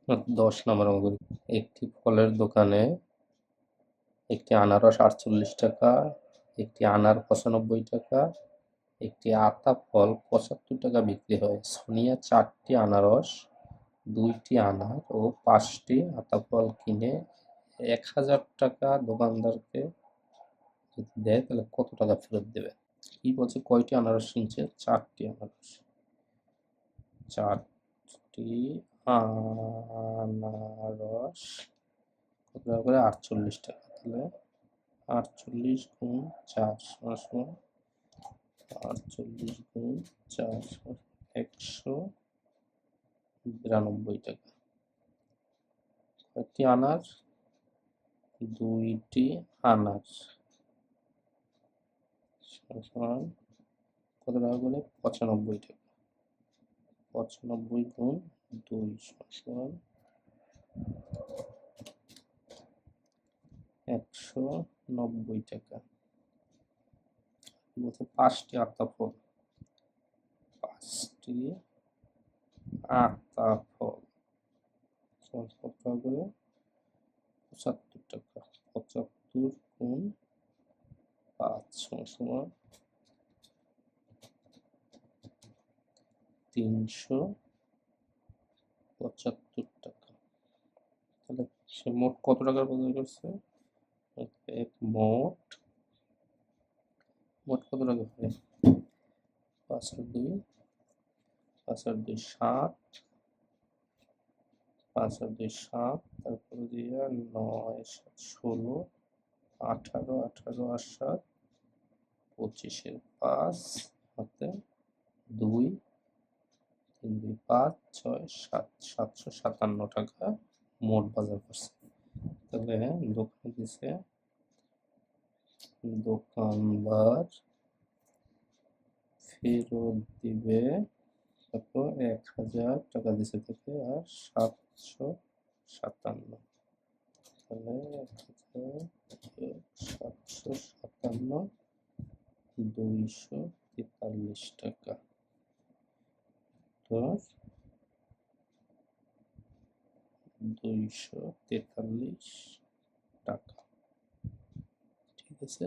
10 নম্বর অঙ্ক করি। একটি ফলের দোকানে একটি আনারস 48 টাকা, একটি আনার 95 টাকা, একটি আতা ফল 75 টাকা বিক্রি হয়। সোনিয়া 4টি আনারস, 2টি আনার ও 5টি আতা ফল কিনে 1000 টাকা দোকানদারকে যদি দেয় তাহলে কত টাকা ফেরত দেবে? কি বলছে, কয়টি আনারস কিনছে? 4টি আনারস। 4টি আনারস কত টাকা করে? 48 টাকা। তাহলে 48 গুণ 4 সমান 48 গুণ 4 192 টাকা। কয়টি আনার? 2টি আনার সমান কত টাকা করে? 95 টাকা। 95 গুণ 2 সমান 190 টাকা। বলছে 5টি আতা ফল, 5টি আতা ফল সমান কত টাকা করে? 75 টাকা। 75 গুণ 5 সমান 375 টাকা। তাহলে সে মোট কত টাকার বাজার করছে? মোট কত টাকা হবে? 5 আর 2 7, 5 আর 2 7, তারপরে দিয়ে 9 7 16, 18 18 আর 7 25, 5 হাতে 2 3 2 5 6 7 757 টাকা মোট বাজার করছে। তাহলে দোকানে দিছে, দোকানদার ফেরত দিবে কত? 1000 টাকা দিছে থেকে আর 757। তাহলে 757 243 টাকা। তো 243 টাকা। ঠিক আছে।